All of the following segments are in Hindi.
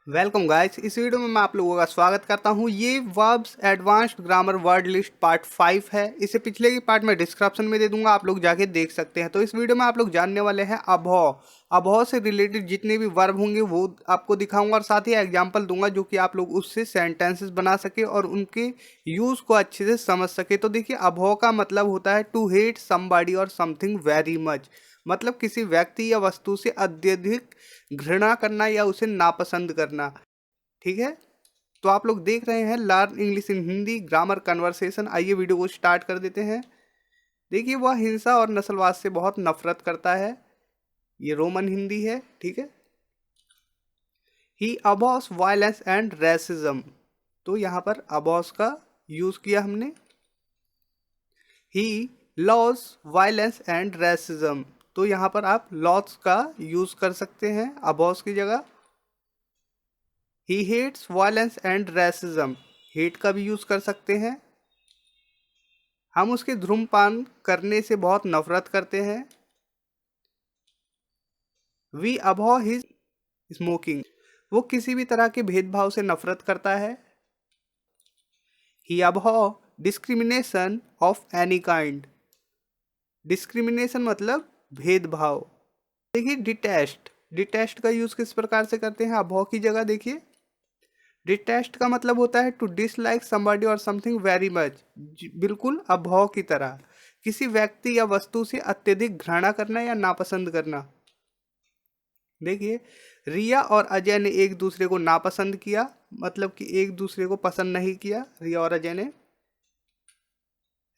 Welcome guys. इस वीडियो में मैं आप लोगों का स्वागत करता हूं। ये verbs advanced grammar word list part 5 है। इसे पिछले की पार्ट में डिस्क्रिप्शन में दे दूंगा, आप लोग जाके देख सकते हैं। तो इस वीडियो में आप लोग जानने वाले हैं अभव। अभव से रिलेटेड जितने भी वर्ब होंगे वो आपको दिखाऊंगा और साथ ही एग्जाम्पल दूंगा जो कि आप लोग उससे सेंटेंसेस बना सके और उनके यूज को अच्छे से समझ सके। तो देखिए, अभव का मतलब होता है टू हेट समबडी और समथिंग वेरी मच। मतलब किसी व्यक्ति या वस्तु से अत्यधिक घृणा करना या उसे नापसंद करना। ठीक है, तो आप लोग देख रहे हैं learn English in Hindi grammar conversation. आइए वीडियो को स्टार्ट कर देते हैं। देखिए, वह हिंसा और नस्लवाद से बहुत नफरत करता है। ये रोमन हिंदी है। ठीक है। ही अबॉस वायलेंस एंड रेसिज्म। तो यहाँ पर अबॉस का यूज किया हमने। ही लॉस वायलेंस एंड रेसिज्म। तो यहाँ पर आप लॉस का यूज कर सकते हैं अबॉस की जगह। He hates violence and racism. Hate का भी यूज कर सकते हैं। हम उसके धूम्रपान करने से बहुत नफरत करते हैं। We abhor his smoking. वो किसी भी तरह के भेदभाव से नफरत करता है। He abhor discrimination of any kind. Discrimination मतलब भेदभाव। देखिए, डिटेस्ट। डिटेस्ट का यूज किस प्रकार से करते हैं अबॉ की जगह। देखिए, डिटेस्ट का मतलब होता है टू डिसलाइक समबडी और समथिंग वेरी मच। बिल्कुल अभौ की तरह किसी व्यक्ति या वस्तु से अत्यधिक घृणा करना या नापसंद करना। देखिए, रिया और अजय ने एक दूसरे को नापसंद किया, मतलब कि एक दूसरे को पसंद नहीं किया रिया और अजय ने।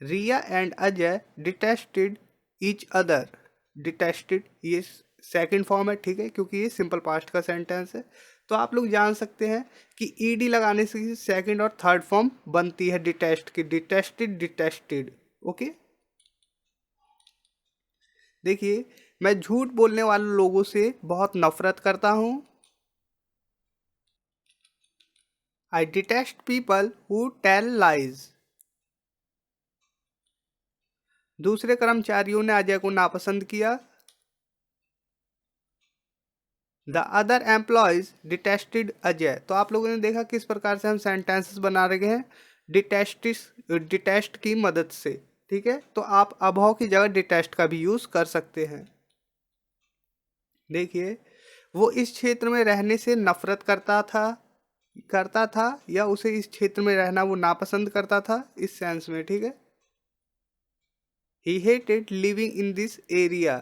Riya and Ajay detested each other. Detested ये सेकंड फॉर्म है, ठीक है, क्योंकि ये सिंपल पास्ट का सेंटेंस है। तो आप लोग जान सकते हैं कि ईडी लगाने से सेकंड और थर्ड फॉर्म बनती है डिटेस्ट की। Detested, detested. ओके। देखिए, मैं झूठ बोलने वाले लोगों से बहुत नफरत करता हूं। I detest people who tell lies. दूसरे कर्मचारियों ने अजय को नापसंद किया। The other employees detested Ajay. तो आप लोगों ने देखा किस प्रकार से हम सेंटेंसेस बना रहे हैं डिटेस्ट की मदद से। ठीक है, तो आप अभाव की जगह डिटेस्ट का भी यूज कर सकते हैं। देखिए, वो इस क्षेत्र में रहने से नफरत करता था या उसे इस क्षेत्र में रहना वो नापसंद करता था, इस सेंस में। ठीक है। He hated living in this area.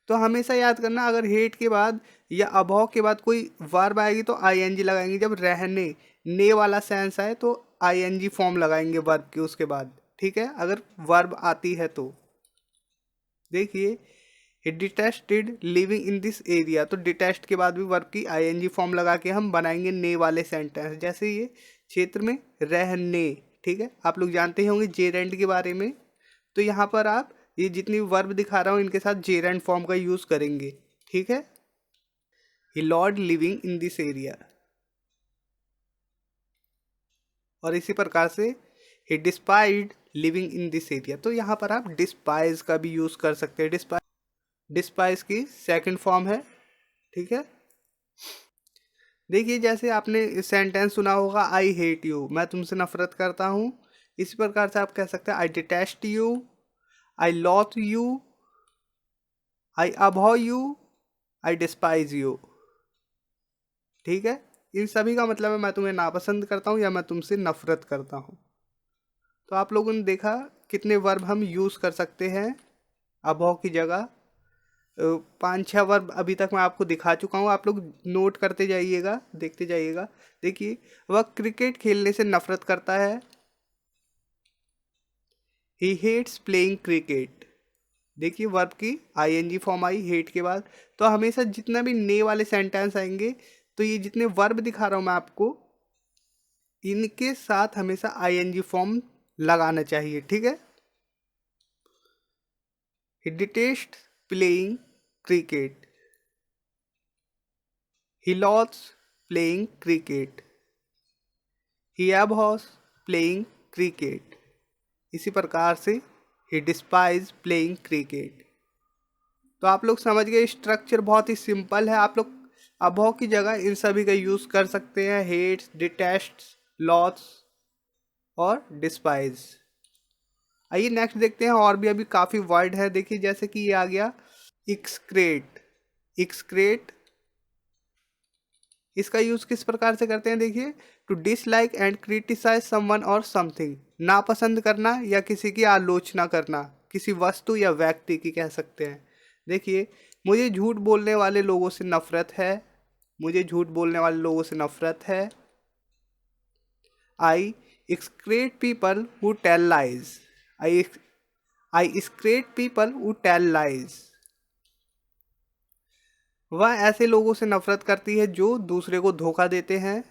तो हमेशा याद करना, अगर हेट के बाद या अभाव के बाद कोई वर्ब आएगी तो आईएनजी लगाएंगे। जब रहने ने वाला सेंस आए तो आईएनजी फॉर्म लगाएंगे वर्ब के उसके बाद। ठीक है, अगर वर्ब आती है तो। देखिए, he detested living in this area. तो डिटेस्ट के बाद भी वर्ब की आईएनजी फॉर्म लगा के हम बनाएंगे ने वाले सेंटेंस। जैसे ये क्षेत्र में रहने। ठीक है, आप लोग जानते ही होंगे जेरेंट के बारे में। तो यहाँ पर आप ये जितनी वर्ब दिखा रहा हूँ इनके साथ जेरेंट फॉर्म का यूज करेंगे। ठीक है। He loathed living in this area. और इसी प्रकार से he despised living in this area. तो यहाँ पर आप डिस्पाइज का भी यूज कर सकते हैं। डिस्पाइज की सेकंड फॉर्म है। ठीक है। देखिए, जैसे आपने सेंटेंस सुना होगा आई हेट यू, मैं तुमसे नफरत करता हूँ। इसी प्रकार से आप कह सकते हैं I detest you, I loathe you, I abhor you, I despise you. ठीक है, इन सभी का मतलब है मैं तुम्हें नापसंद करता हूँ या मैं तुमसे नफरत करता हूँ। तो आप लोगों ने देखा कितने वर्ब हम यूज़ कर सकते हैं अभॉ की जगह। 5-6 वर्ब अभी तक मैं आपको दिखा चुका हूँ, आप लोग नोट करते जाइएगा, देखते जाइएगा। देखिए, वह क्रिकेट खेलने से नफरत करता है। He hates playing cricket. देखिए, वर्ब की आईएनजी फॉर्म आई हेट के बाद। तो हमेशा जितना भी ने वाले सेंटेंस आएंगे तो ये जितने वर्ब दिखा रहा हूँ मैं आपको, इनके साथ हमेशा आईएनजी फॉर्म लगाना चाहिए। ठीक है। ही डिटेस्ट प्लेइंग क्रिकेट। ही लॉves प्लेइंग क्रिकेट। ही abhors प्लेइंग क्रिकेट। इसी प्रकार से ही डिस्पाइज प्लेइंग क्रिकेट। तो आप लोग समझ गए, स्ट्रक्चर बहुत ही सिंपल है। आप लोग अबव की जगह इन सभी का यूज कर सकते हैं, हेट्स, डिटेस्ट्स, लॉस और डिस्पाइज। आइए नेक्स्ट देखते हैं, और भी अभी काफी वर्ड है। देखिए जैसे कि ये आ गया एक्सक्रेट। एक्सक्रेट, इसका यूज किस प्रकार से करते हैं, देखिए, to dislike and criticise someone और समथिंग, नापसंद करना या किसी की आलोचना करना, किसी वस्तु या व्यक्ति की कह सकते हैं। देखिए, मुझे झूठ बोलने वाले लोगों से नफरत है। मुझे झूठ बोलने वाले लोगों से नफरत है। I execrate people who tell lies. I I execrate people who tell lies. वह ऐसे लोगों से नफरत करती है जो दूसरे को धोखा देते हैं।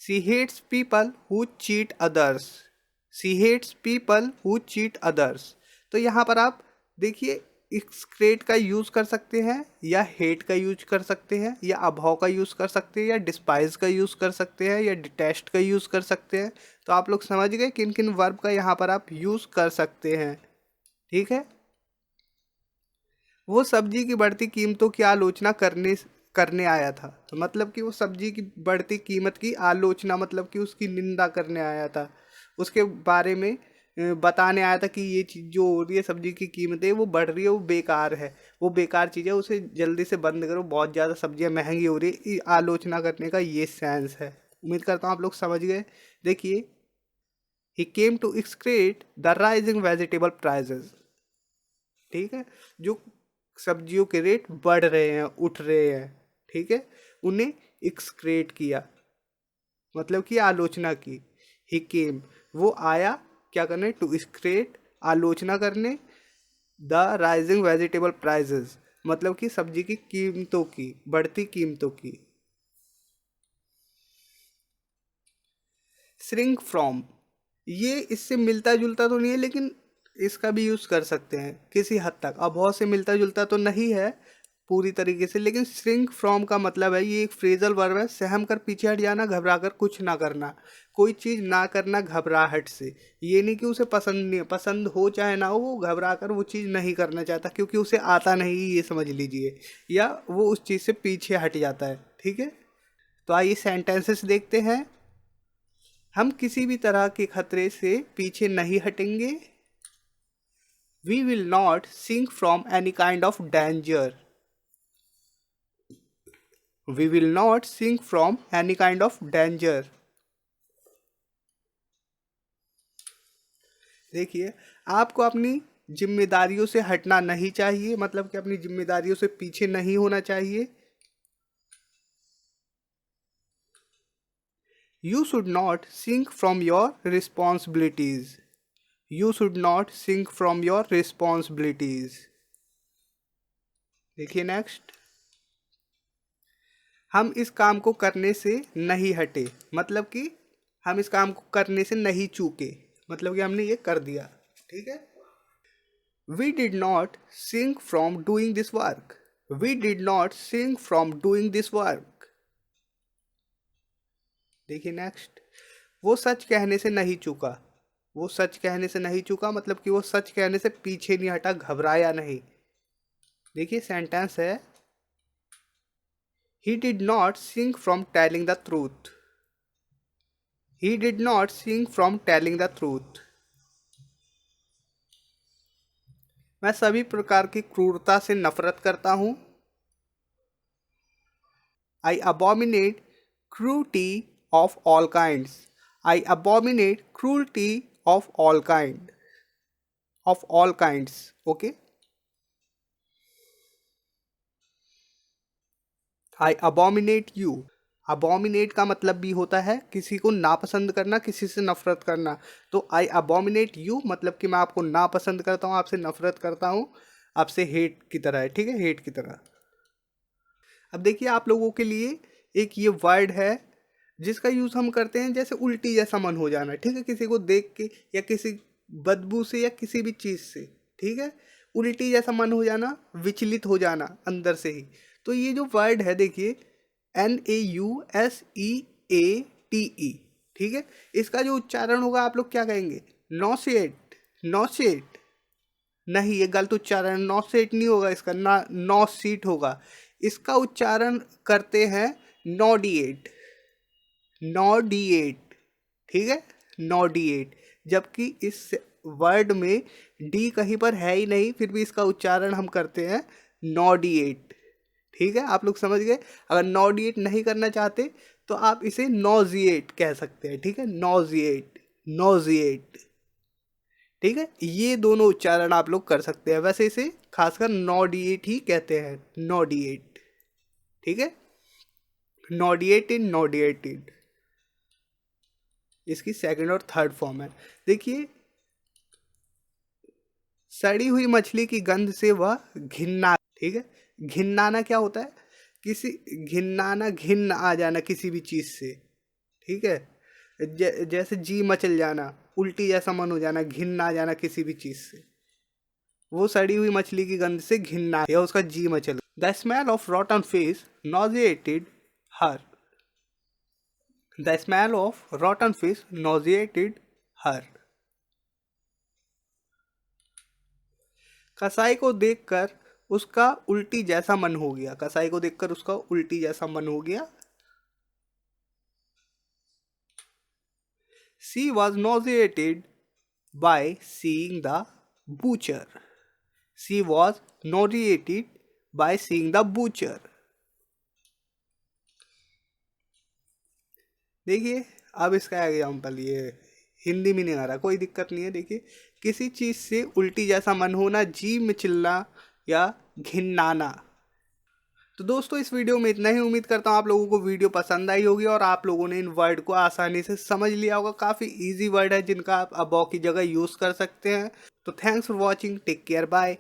She hates people who cheat others. She hates people who cheat others. तो यहाँ पर आप देखिए, एक्सक्रेट का यूज कर सकते हैं, या हेट का यूज कर सकते हैं, या अभाव का यूज कर सकते हैं, या डिस्पाइज का यूज कर सकते हैं, या डिटेस्ट का यूज कर सकते हैं। तो आप लोग समझ गए किन किन वर्ब का यहाँ पर आप यूज कर सकते हैं। ठीक है। वो सब्जी की बढ़ती कीमतों की आलोचना करने करने आया था। तो मतलब कि वो सब्जी की बढ़ती कीमत की आलोचना, मतलब कि उसकी निंदा करने आया था, उसके बारे में बताने आया था कि ये चीज़ जो हो रही है, सब्जी की कीमतें वो बढ़ रही है, वो बेकार है, वो बेकार चीज़ है, उसे जल्दी से बंद करो, बहुत ज़्यादा सब्जियां महंगी हो रही है। आलोचना करने का ये सेंस है। उम्मीद करता हूँ आप लोग समझ गए। देखिए, he came to execrate the rising vegetable prices. ठीक है, जो सब्जियों के रेट बढ़ रहे हैं, उठ रहे हैं, ठीक है, उन्हें एक्सक्रेट किया, मतलब कि आलोचना की। ही केम, वो आया क्या करने, टू एक्सक्रेट, आलोचना करने, द राइजिंग वेजिटेबल प्राइजेस, मतलब कि सब्जी की कीमतों की, बढ़ती कीमतों की। श्रिंक फ्रॉम, ये इससे मिलता जुलता तो नहीं है, लेकिन इसका भी यूज कर सकते हैं किसी हद तक। अब बहुत से मिलता जुलता तो नहीं है पूरी तरीके से, लेकिन श्रिंक फ्रॉम का मतलब है, ये एक फ्रेजल वर्ब है, सहम कर पीछे हट जाना, घबरा कर कुछ ना करना, कोई चीज ना करना घबराहट से। ये नहीं कि उसे पसंद नहीं, पसंद हो चाहे ना हो, वो घबरा कर वो चीज नहीं करना चाहता क्योंकि उसे आता नहीं, ये समझ लीजिए, या वो उस चीज से पीछे हट जाता है। ठीक है। तो आइए सेंटेंसेस देखते हैं। हम किसी भी तरह के खतरे से पीछे नहीं हटेंगे। We will not shrink from any kind of danger. We will not shrink from any kind of danger. देखिए, आपको अपनी जिम्मेदारियों से हटना नहीं चाहिए, मतलब कि अपनी जिम्मेदारियों से पीछे नहीं होना चाहिए। You should not shrink from your responsibilities. You should not shrink from your responsibilities. देखिए नेक्स्ट, हम इस काम को करने से नहीं हटे, मतलब कि हम इस काम को करने से नहीं चूके, मतलब कि हमने ये कर दिया। ठीक है। We did not sink from doing this work. We did not sink from doing this work. देखिए नेक्स्ट, वो सच कहने से नहीं चूका। वो सच कहने से नहीं चूका, मतलब कि वो सच कहने से पीछे नहीं हटा, घबराया नहीं। देखिए सेंटेंस है, he did not shrink from telling the truth. He did not shrink from telling the truth. मैं सभी प्रकार की क्रूरता से नफरत करता हूँ। I abominate cruelty of all kinds. I abominate cruelty of all kind. Of all kinds. Okay. I abominate you. अबोमिनेट का मतलब भी होता है किसी को नापसंद करना, किसी से नफरत करना। तो आई अबोमिनेट यू, मतलब कि मैं आपको नापसंद करता हूँ, आपसे नफरत करता हूँ, आपसे हेट की तरह है। ठीक है, हेट की तरह। अब देखिए, आप लोगों के लिए एक ये वर्ड है जिसका यूज हम करते हैं जैसे उल्टी जैसा मन हो जाना। ठीक है, किसी को देख के, या किसी बदबू से, या किसी भी चीज से। ठीक है, उल्टी जैसा मन हो जाना, विचलित हो जाना अंदर से ही। तो ये जो वर्ड है, देखिए, Nausete। ठीक है, इसका जो उच्चारण होगा आप लोग क्या कहेंगे, नॉसिएट। नॉसिएट। नहीं, ये गलत उच्चारण, नॉसेट नहीं होगा इसका, ना नॉसीट होगा। इसका उच्चारण करते हैं नॉडिएट, नॉडिएट, ठीक है, नॉडिएट। जबकि इस वर्ड में डी कहीं पर है ही नहीं, फिर भी इसका उच्चारण हम करते हैं नॉडिएट, ठीक है, आप लोग समझ गए। अगर नॉडिएट नहीं करना चाहते तो आप इसे नॉजिएट कह सकते हैं, ठीक है, नॉजिएट, नॉजिएट, ठीक है, ये दोनों उच्चारण आप लोग कर सकते हैं। वैसे इसे खासकर नॉडिएट ही कहते हैं, नॉडिएट, ठीक है, नॉडिएटेड, नॉडिएटेड इसकी सेकंड और थर्ड फॉर्म है। देखिए, सड़ी हुई मछली की गंध से वह घिन्ना, ठीक है, घिन्नाना क्या होता है, किसी, घिन्नाना घिन्न आ जाना किसी भी चीज से, ठीक है, जैसे जी मचल जाना, उल्टी जैसा मन हो जाना, घिन्न आ जाना किसी भी चीज से, वो सड़ी हुई मछली की गंध से घिन्ना या उसका जी मचल। The smell of rotten fish nauseated her, the smell of rotten fish nauseated her. कसाई को देखकर उसका उल्टी जैसा मन हो गया, कसाई को देखकर उसका उल्टी जैसा मन हो गया। She was nauseated by seeing the butcher. She was nauseated by seeing the butcher. देखिए, अब इसका एग्जाम्पल, ये हिंदी में नहीं आ रहा, कोई दिक्कत नहीं है। देखिए, किसी चीज़ से उल्टी जैसा मन होना, जी मिचलना या घिन्नाना। तो दोस्तों, इस वीडियो में इतना ही। उम्मीद करता हूँ आप लोगों को वीडियो पसंद आई होगी और आप लोगों ने इन वर्ड को आसानी से समझ लिया होगा। काफ़ी इजी वर्ड है जिनका आप अबॉव की जगह यूज़ कर सकते हैं। तो thanks for watching, take care, bye.